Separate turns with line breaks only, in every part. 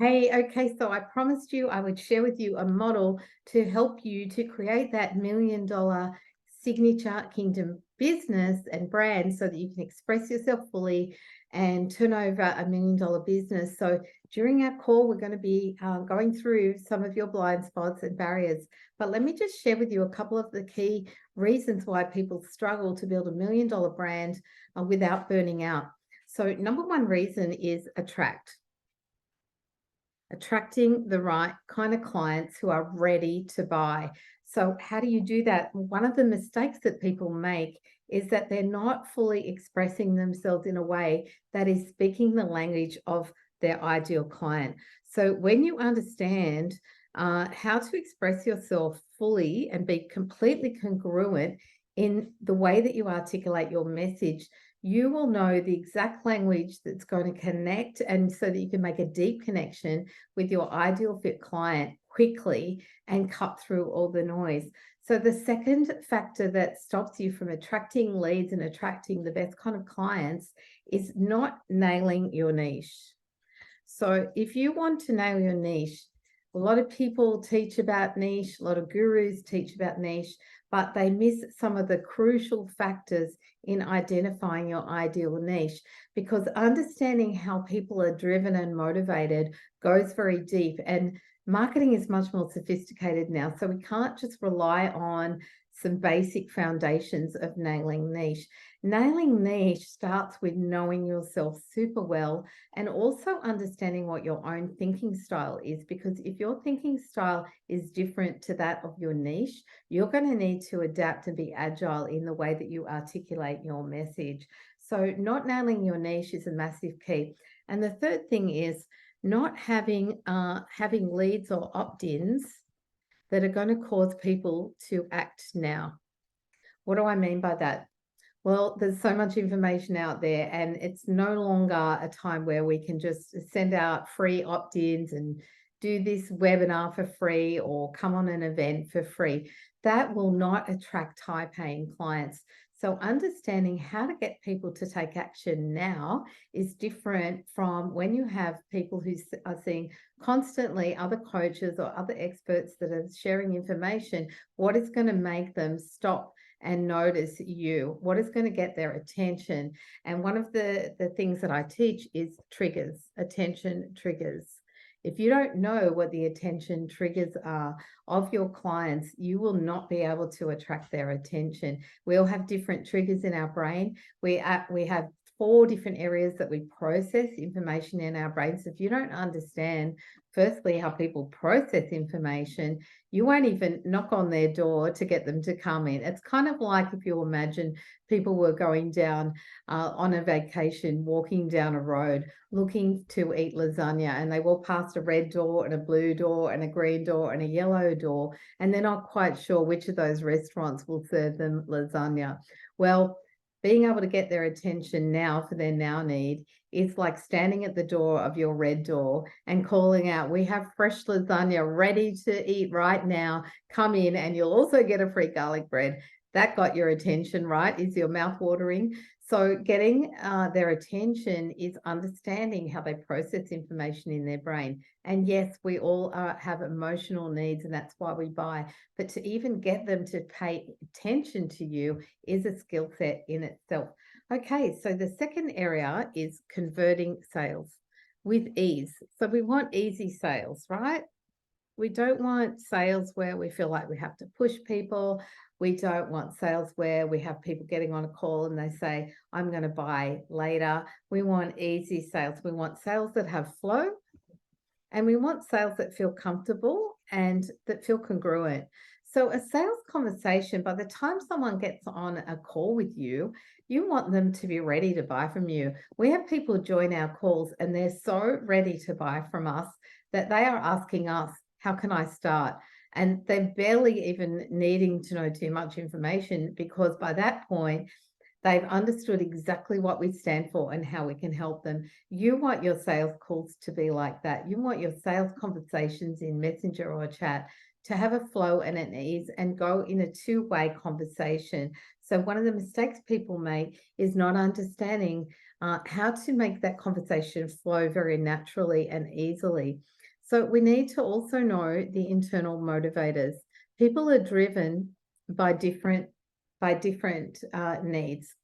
Hey, okay, so I promised you I would share with you a model to help you to create that $1 million signature kingdom business and brand so that you can express yourself fully and turn over $1 million business. So during our call, we're going to be going through some of your blind spots and barriers. But let me just share with you a couple of the key reasons why people struggle to build $1 million brand without burning out. So number one reason is attracting the right kind of clients who are ready to buy. So, how do you do that? One of the mistakes that people make is that they're not fully expressing themselves in a way that is speaking the language of their ideal client. So, when you understand how to express yourself fully and be completely congruent in the way that you articulate your message, you will know the exact language that's going to connect, and so that you can make a deep connection with your ideal fit client quickly and cut through all the noise. So, the second factor that stops you from attracting leads and attracting the best kind of clients is not nailing your niche. So, if you want to nail your niche, a lot of people teach about niche, a lot of gurus teach about niche, but they miss some of the crucial factors in identifying your ideal niche, because understanding how people are driven and motivated goes very deep. And marketing is much more sophisticated now. So we can't just rely on some basic foundations of nailing niche. Nailing niche starts with knowing yourself super well and also understanding what your own thinking style is. Because if your thinking style is different to that of your niche, you're going to need to adapt and be agile in the way that you articulate your message. So, not nailing your niche is a massive key. And the third thing is not having leads or opt-ins that are going to cause people to act now. What do I mean by that? Well, there's so much information out there, and it's no longer a time where we can just send out free opt ins and do this webinar for free or come on an event for free. That will not attract high paying clients. So, understanding how to get people to take action now is different from when you have people who are seeing constantly other coaches or other experts that are sharing information. What is going to make them stop and notice you? What is going to get their attention? And one of the things that I teach is triggers, attention triggers. If you don't know what the attention triggers are of your clients, you will not be able to attract their attention. We all have different triggers in our brain. We have 4 different areas that we process information in our brains. If you don't understand, firstly, how people process information, you won't even knock on their door to get them to come in. It's kind of like if you imagine people were going down on a vacation, walking down a road, looking to eat lasagna, and they walk past a red door and a blue door and a green door and a yellow door, and they're not quite sure which of those restaurants will serve them lasagna. Well, being able to get their attention now for their now need is like standing at the door of your red door and calling out, "We have fresh lasagna ready to eat right now. Come in, and you'll also get a free garlic bread." That got your attention, right? Is your mouth watering? So, getting their attention is understanding how they process information in their brain. And yes, we all have emotional needs, and that's why we buy. But to even get them to pay attention to you is a skill set in itself. Okay, so the second area is converting sales with ease. So we want easy sales, right? We don't want sales where we feel like we have to push people. We don't want sales where we have people getting on a call and they say, "I'm going to buy later." We want easy sales. We want sales that have flow, and we want sales that feel comfortable and that feel congruent. So, a sales conversation, by the time someone gets on a call with you, you want them to be ready to buy from you. We have people join our calls and they're so ready to buy from us that they are asking us, "How can I start?" And they're barely even needing to know too much information, because by that point, they've understood exactly what we stand for and how we can help them. You want your sales calls to be like that. You want your sales conversations in Messenger or chat to have a flow and an ease and go in a two-way conversation. So one of the mistakes people make is not understanding how to make that conversation flow very naturally and easily. So we need to also know the internal motivators. People are driven by different needs.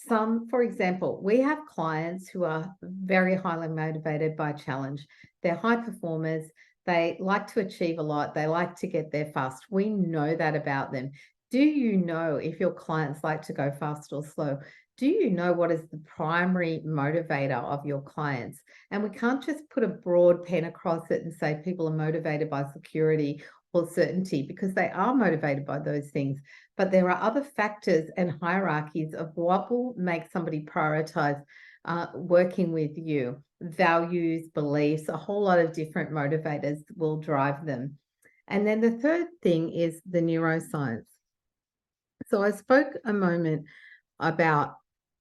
Some, for example, we have clients who are very highly motivated by challenge. They're high performers. They like to achieve a lot. They like to get there fast. We know that about them. Do you know if your clients like to go fast or slow? Do you know what is the primary motivator of your clients? And we can't just put a broad pen across it and say people are motivated by security or certainty, because they are motivated by those things. But there are other factors and hierarchies of what will make somebody prioritize working with you. Values, beliefs, a whole lot of different motivators will drive them. And then the third thing is the neuroscience. So I spoke a moment about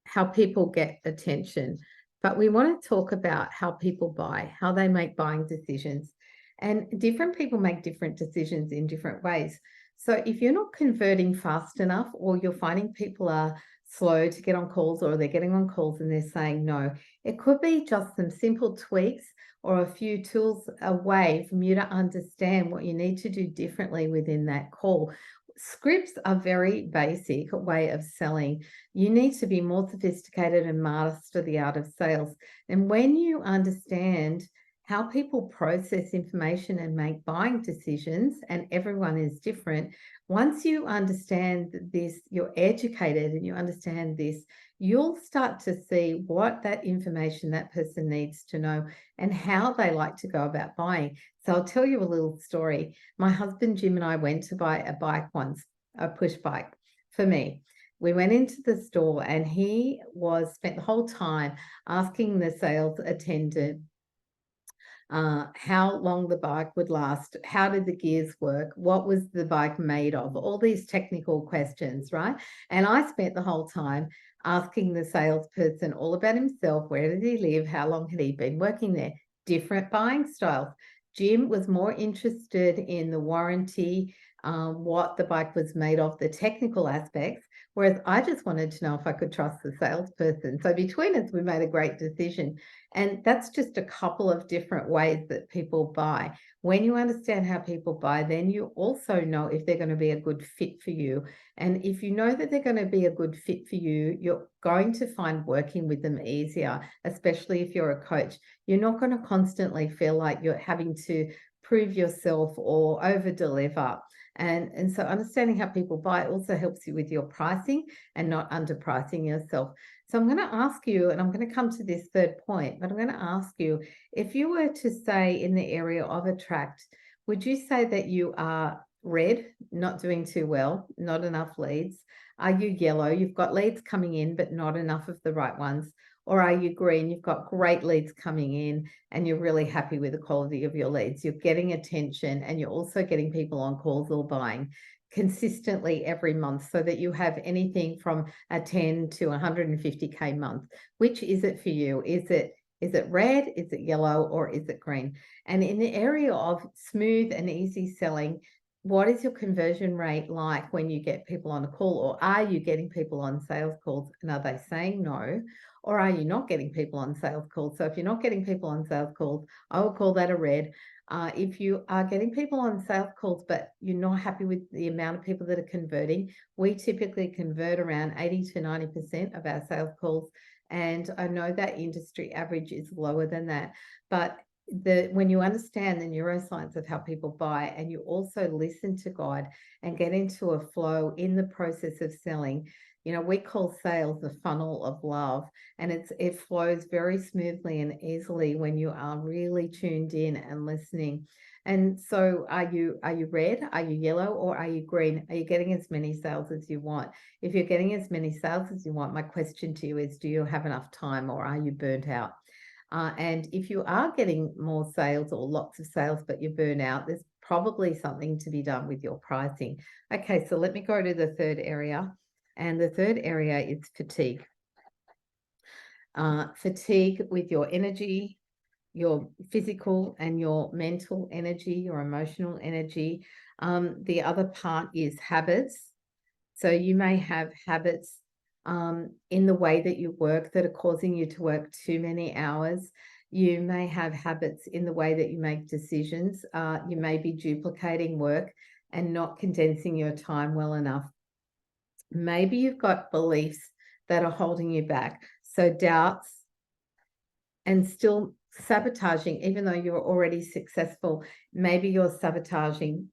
how people get attention, but we want to talk about how people buy, how they make buying decisions. And different people make different decisions in different ways. So if you're not converting fast enough, or you're finding people are slow to get on calls, or they're getting on calls and they're saying no, it could be just some simple tweaks or a few tools away from you to understand what you need to do differently within that call. Scripts are very basic way of selling. You need to be more sophisticated and master the art of sales. And when you understand how people process information and make buying decisions, and everyone is different, once you understand this, you're educated and you understand this, you'll start to see what that information that person needs to know and how they like to go about buying. So I'll tell you a little story. My husband Jim and I went to buy a bike once, a push bike for me. We went into the store and he spent the whole time asking the sales attendant how long the bike would last, how did the gears work, what was the bike made of, all these technical questions, right? And I spent the whole time asking the salesperson all about himself. Where did he live? How long had he been working there? Different buying styles. Jim was more interested in the warranty, what the bike was made of, the technical aspects, whereas I just wanted to know if I could trust the salesperson. So between us, we made a great decision. And that's just a couple of different ways that people buy. When you understand how people buy, then you also know if they're going to be a good fit for you. And if you know that they're going to be a good fit for you, you're going to find working with them easier, especially if you're a coach. You're not going to constantly feel like you're having to prove yourself or over deliver. And so understanding how people buy also helps you with your pricing and not underpricing yourself. So I'm going to ask you, and I'm going to come to this third point, but I'm going to ask you, if you were to say in the area of attract, would you say that you are red, not doing too well, not enough leads? Are you yellow? You've got leads coming in, but not enough of the right ones. Or are you green? You've got great leads coming in and you're really happy with the quality of your leads. You're getting attention and you're also getting people on calls or buying consistently every month, so that you have anything from a 10 to 150K month. Which is it for you? Is it red? Is it yellow? Or is it green? And in the area of smooth and easy selling, what is your conversion rate like when you get people on a call? Or are you getting people on sales calls and are they saying no? Or are you not getting people on sales calls? So if you're not getting people on sales calls, I will call that a red. If you are getting people on sales calls, but you're not happy with the amount of people that are converting, we typically convert around 80 to 90% of our sales calls. And I know that industry average is lower than that. But when you understand the neuroscience of how people buy, and you also listen to God and get into a flow in the process of selling, we call sales the funnel of love, and it flows very smoothly and easily when you are really tuned in and listening. And so are you red? Are you yellow? Or are you green? Are you getting as many sales as you want? If you're getting as many sales as you want, my question to you is, do you have enough time, or are you burnt out? And if you are getting more sales or lots of sales, but you're burnt out, there's probably something to be done with your pricing. Okay, so let me go to the third area. And the third area is fatigue. Fatigue with your energy, your physical and your mental energy, your emotional energy. The other part is habits. So you may have habits in the way that you work that are causing you to work too many hours. You may have habits in the way that you make decisions. You may be duplicating work and not condensing your time well enough. Maybe you've got beliefs that are holding you back. So doubts and still sabotaging, even though you're already successful, maybe you're sabotaging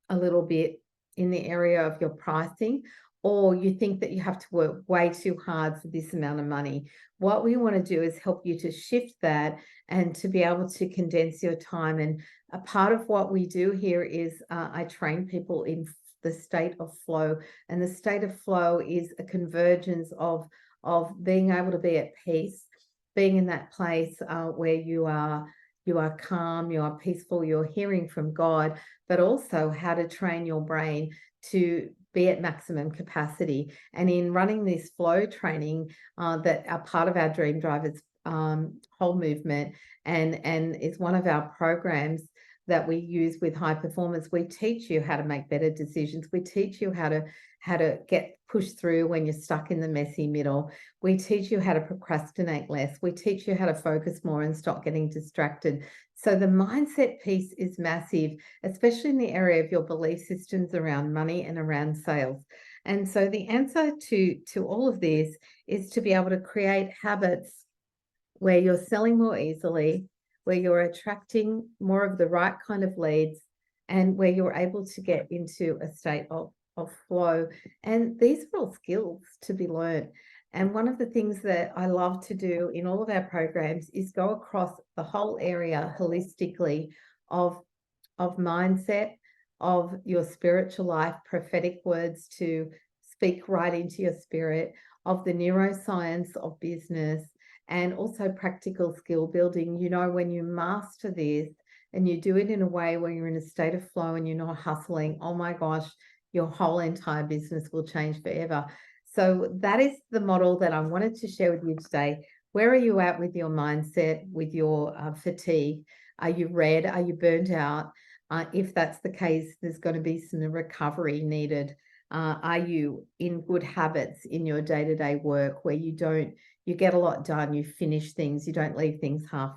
a little bit in the area of your pricing, or you think that you have to work way too hard for this amount of money. What we want to do is help you to shift that and to be able to condense your time. And a part of what we do here is I train people in the state of flow. And the state of flow is a convergence of being able to be at peace, being in that place where you are calm, you are peaceful, you're hearing from God, but also how to train your brain to be at maximum capacity. And in running this flow training that are part of our Dream Drivers whole movement and is one of our programs that we use with high performance, we teach you how to make better decisions. We teach you how to get pushed through when you're stuck in the messy middle. We teach you how to procrastinate less. We teach you how to focus more and stop getting distracted. So the mindset piece is massive, especially in the area of your belief systems around money and around sales. And so the answer to all of this is to be able to create habits where you're selling more easily, where you're attracting more of the right kind of leads, and where you're able to get into a state of flow. And these are all skills to be learned. And one of the things that I love to do in all of our programs is go across the whole area holistically of mindset, of your spiritual life, prophetic words to speak right into your spirit, of the neuroscience of business, and also practical skill building. You know, when you master this and you do it in a way where you're in a state of flow and you're not hustling, oh my gosh, your whole entire business will change forever. So that is the model that I wanted to share with you today. Where are you at with your mindset, with your fatigue? Are you red? Are you burnt out? If that's the case, there's going to be some recovery needed. Are you in good habits in your day-to-day work where you get a lot done, you finish things, you don't leave things half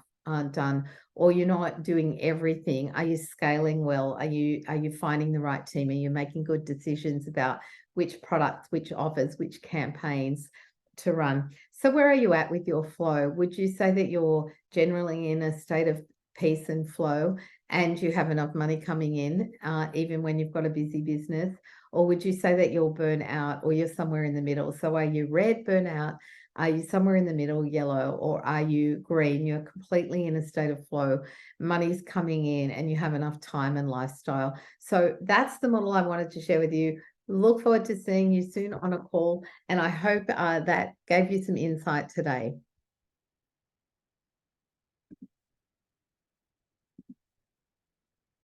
done, or you're not doing everything? Are you scaling well? Are you finding the right team? Are you making good decisions about which products, which offers, which campaigns to run? So where are you at with your flow? Would you say that you're generally in a state of peace and flow and you have enough money coming in, even when you've got a busy business? Or would you say that you're burnt out, or you're somewhere in the middle? So are you red, burnt out? Are you somewhere in the middle, yellow? Or are you green? You're completely in a state of flow. Money's coming in and you have enough time and lifestyle. So that's the model I wanted to share with you. Look forward to seeing you soon on a call. And I hope that gave you some insight today.